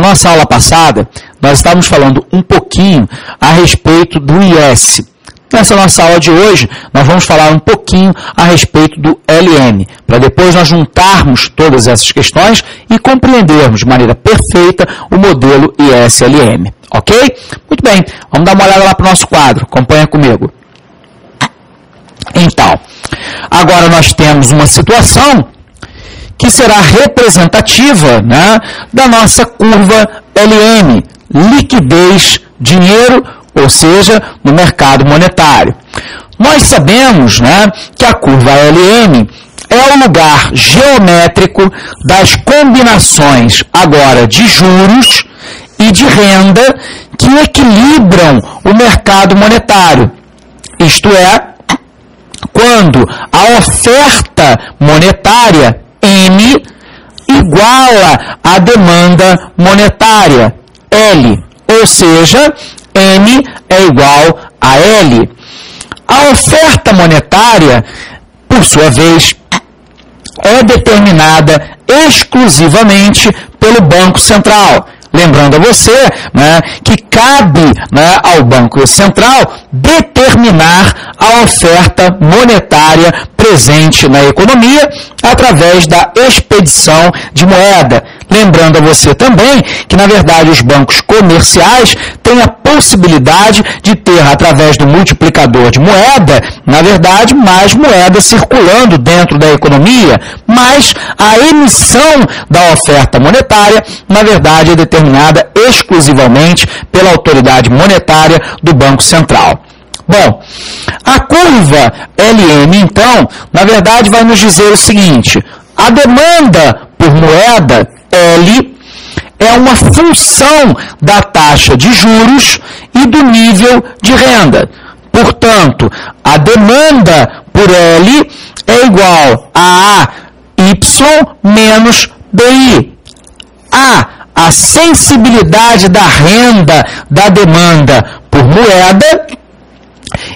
na nossa aula passada, nós estávamos falando um pouquinho a respeito do IS. Nessa nossa aula de hoje, nós vamos falar um pouquinho a respeito do LM, para depois nós juntarmos todas essas questões e compreendermos de maneira perfeita o modelo IS-LM. Ok? Muito bem, vamos dar uma olhada lá para o nosso quadro. Acompanha comigo. Então, agora nós temos uma situação que será representativa, né, da nossa curva LM, liquidez, dinheiro, ou seja, no mercado monetário. Nós sabemos, né, que a curva LM é o lugar geométrico das combinações agora de juros e de renda que equilibram o mercado monetário. Isto é, quando a oferta monetária M iguala a demanda monetária L, ou seja, M é igual a L. A oferta monetária, por sua vez, é determinada exclusivamente pelo Banco Central. Lembrando a você, né, que cabe, né, ao Banco Central determinar a oferta monetária presente na economia através da expedição de moeda. Lembrando a você também que, na verdade, os bancos comerciais têm a possibilidade de ter, através do multiplicador de moeda, na verdade, mais moeda circulando dentro da economia, mas a emissão da oferta monetária, na verdade, é determinada exclusivamente pela autoridade monetária do Banco Central. Bom, a curva LM, então, na verdade, vai nos dizer o seguinte: a demanda por moeda L é uma função da taxa de juros e do nível de renda. Portanto, a demanda por L é igual a Y menos BI. A sensibilidade da renda da demanda por moeda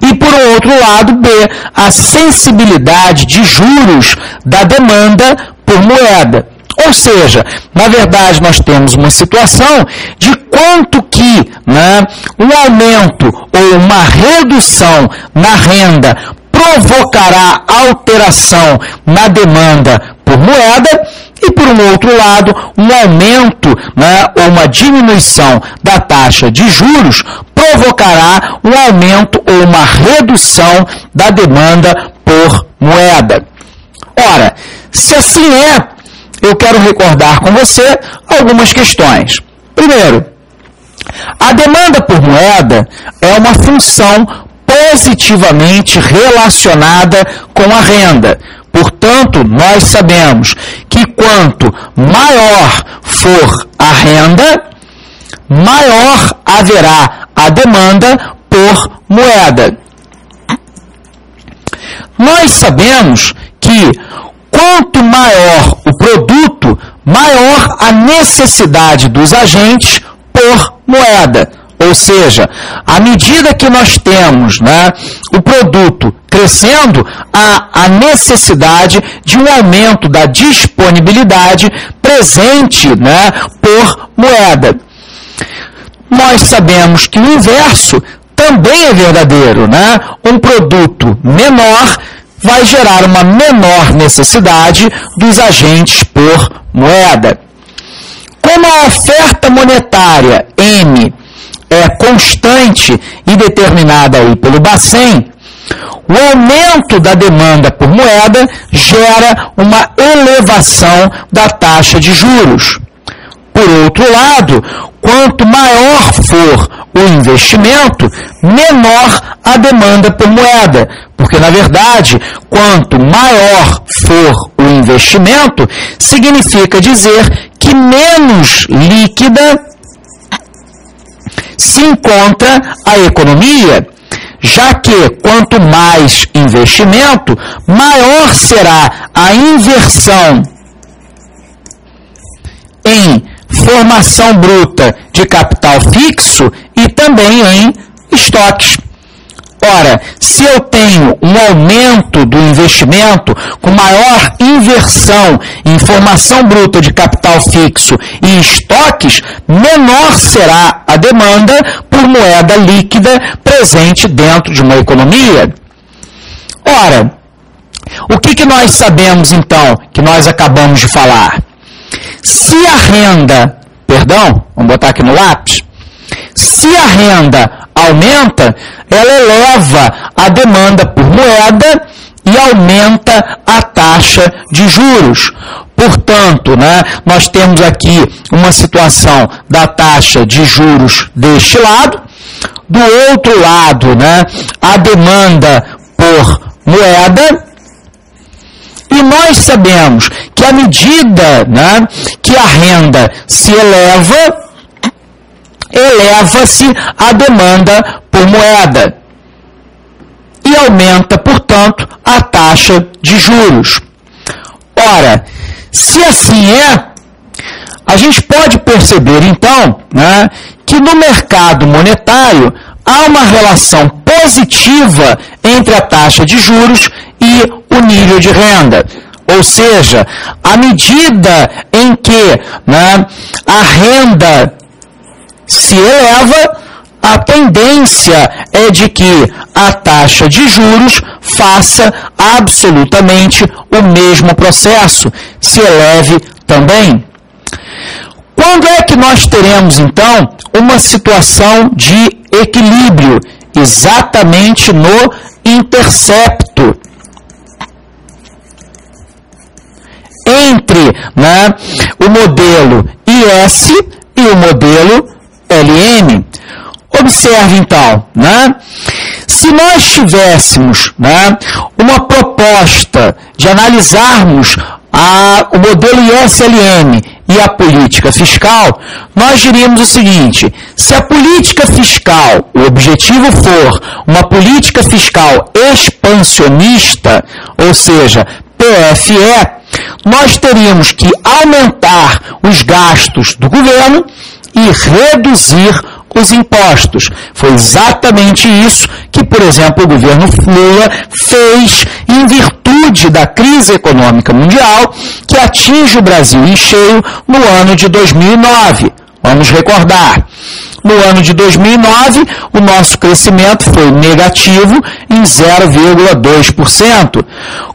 e, por outro lado, B, a sensibilidade de juros da demanda por moeda. Ou seja, na verdade, nós temos uma situação de quanto que, né, um aumento ou uma redução na renda provocará alteração na demanda por moeda e, por um outro lado, um aumento, né, ou uma diminuição da taxa de juros provocará um aumento ou uma redução da demanda por moeda. Ora, se assim é, eu quero recordar com você algumas questões. Primeiro, a demanda por moeda é uma função positivamente relacionada com a renda. Portanto, nós sabemos que quanto maior for a renda, maior haverá a demanda por moeda. Nós sabemos que quanto maior o produto, maior a necessidade dos agentes por moeda. Ou seja, à medida que nós temos, né, o produto crescendo, há a necessidade de um aumento da disponibilidade presente, né, por moeda. Nós sabemos que o inverso também é verdadeiro, né? Um produto menor vai gerar uma menor necessidade dos agentes por moeda. Como a oferta monetária M é constante e determinada aí pelo Bacen, o aumento da demanda por moeda gera uma elevação da taxa de juros. Por outro lado, quanto maior for o investimento, menor a demanda por moeda, porque, na verdade, quanto maior for o investimento, significa dizer que menos líquida se encontra a economia, já que quanto mais investimento, maior será a inversão em formação bruta de capital fixo e também em estoques. Ora, se eu tenho um aumento do investimento com maior inversão em formação bruta de capital fixo e estoques, menor será a demanda por moeda líquida presente dentro de uma economia. Ora, o que nós sabemos então, que nós acabamos de falar? Se a renda, vamos botar aqui no lápis, se a renda aumenta, ela eleva a demanda por moeda e aumenta a taxa de juros. Portanto, nós temos aqui uma situação da taxa de juros deste lado. Do outro lado, a demanda por moeda. E nós sabemos que à medida que a renda se eleva, eleva-se a demanda por moeda e aumenta, portanto, a taxa de juros. Ora, se assim é, a gente pode perceber, então, que no mercado monetário há uma relação positiva entre a taxa de juros e o nível de renda. Ou seja, à medida em que a renda se eleva, a tendência é de que a taxa de juros faça absolutamente o mesmo processo, se eleve também. Quando é que nós teremos, então, uma situação de equilíbrio? Exatamente no intercepto entre o modelo IS e o modelo LM. Observe, então, se nós tivéssemos uma proposta de analisarmos o modelo IS-LM e a política fiscal, nós diríamos o seguinte: se a política fiscal, o objetivo for uma política fiscal expansionista, ou seja, PFE, nós teríamos que aumentar os gastos do governo e reduzir os impostos. Foi exatamente isso que, por exemplo, o governo Lula fez em virtude da crise econômica mundial que atinge o Brasil em cheio no ano de 2009. Vamos recordar. No ano de 2009, o nosso crescimento foi negativo em 0,2%.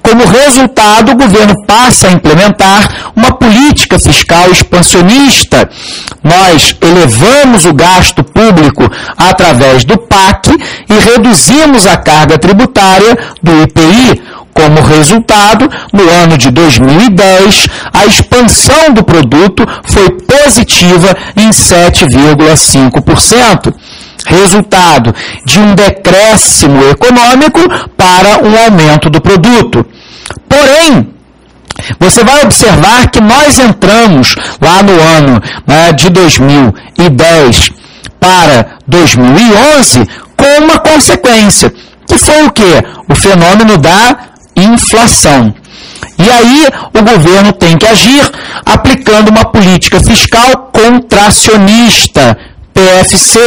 Como resultado, o governo passa a implementar uma política fiscal expansionista. Nós elevamos o gasto público através do PAC e reduzimos a carga tributária do IPI. Como resultado, no ano de 2010, a expansão do produto foi positiva em 7,5%. Resultado de um decréscimo econômico para um aumento do produto. Porém, você vai observar que nós entramos lá no ano de 2010 para 2011 com uma consequência, que foi o quê? O fenômeno da inflação. E aí o governo tem que agir aplicando uma política fiscal contracionista, PFC,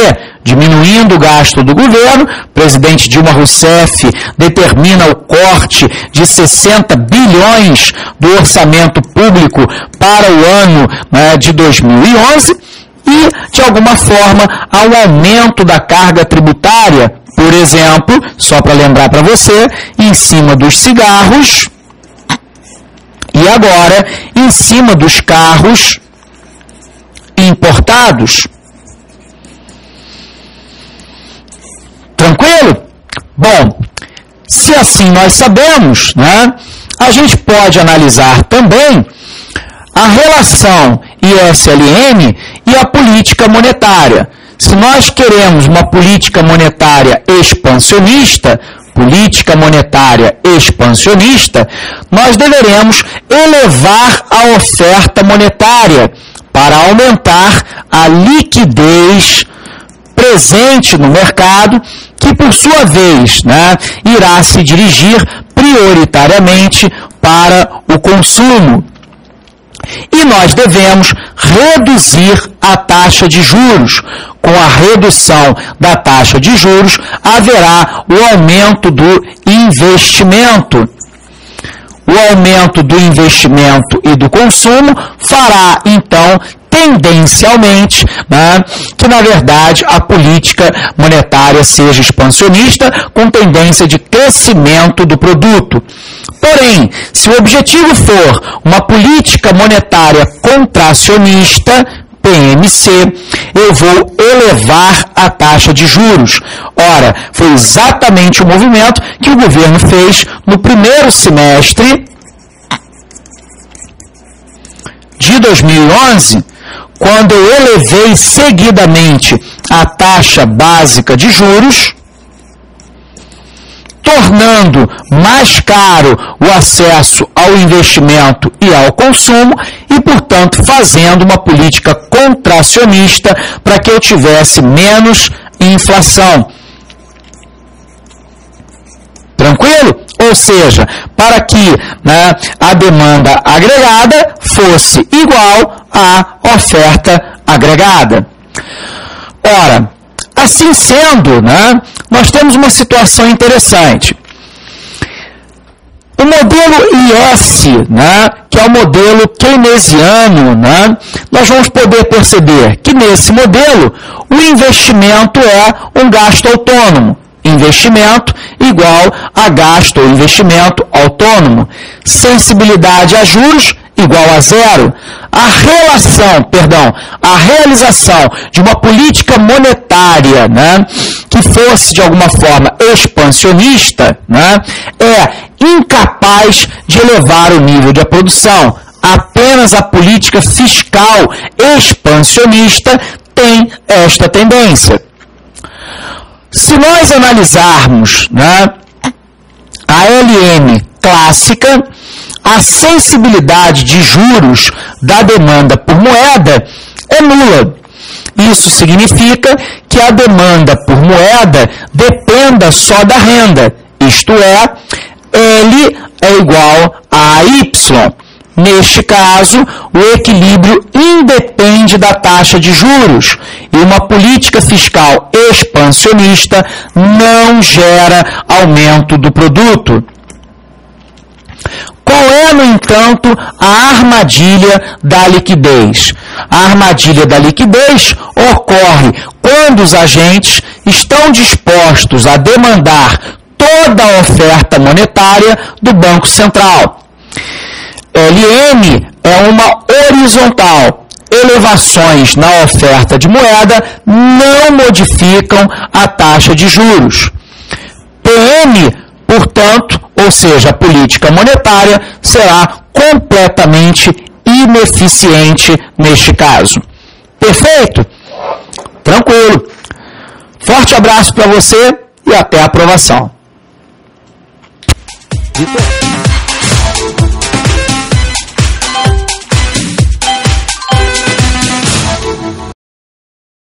diminuindo o gasto do governo. O presidente Dilma Rousseff determina o corte de 60 bilhões do orçamento público para o ano de 2011 e, de alguma forma, há um aumento da carga tributária. Por exemplo, só para lembrar para você, em cima dos cigarros e agora em cima dos carros importados. Tranquilo? Bom, se assim nós sabemos, a gente pode analisar também a relação IS-LM e a política monetária. Se nós queremos uma política monetária expansionista, nós deveremos elevar a oferta monetária para aumentar a liquidez presente no mercado, que por sua vez irá se dirigir prioritariamente para o consumo. E nós devemos reduzir a taxa de juros. Com a redução da taxa de juros, haverá o aumento do investimento. O aumento do investimento e do consumo fará, então, tendencialmente, né, que, na verdade, a política monetária seja expansionista, com tendência de crescimento do produto. Porém, se o objetivo for uma política monetária contracionista, PMC, eu vou elevar a taxa de juros. Ora, foi exatamente o movimento que o governo fez no primeiro semestre de 2011, quando eu elevei seguidamente a taxa básica de juros, tornando mais caro o acesso ao investimento e ao consumo e, portanto, fazendo uma política contracionista para que eu tivesse menos inflação. Tranquilo? Ou seja, para que, né, a demanda agregada fosse igual à oferta agregada. Ora, assim sendo, né, nós temos uma situação interessante. O modelo IS, né, que é o modelo keynesiano, né, nós vamos poder perceber que nesse modelo o investimento é um gasto autônomo. Investimento igual a gasto ou investimento autônomo. Sensibilidade a juros igual a zero. A realização de uma política monetária, né, que fosse de alguma forma expansionista, né, é incapaz de elevar o nível de produção. Apenas a política fiscal expansionista tem esta tendência. Se nós analisarmos, né, a LM clássica, a sensibilidade de juros da demanda por moeda é nula. Isso significa que a demanda por moeda dependa só da renda, isto é, L é igual a Y. Neste caso, o equilíbrio independe da taxa de juros e uma política fiscal expansionista não gera aumento do produto. Qual é, no entanto, a armadilha da liquidez? A armadilha da liquidez ocorre quando os agentes estão dispostos a demandar toda a oferta monetária do Banco Central. LM é uma horizontal. Elevações na oferta de moeda não modificam a taxa de juros. PM, portanto, ou seja, a política monetária, será completamente ineficiente neste caso. Perfeito? Tranquilo. Forte abraço para você e até a aprovação.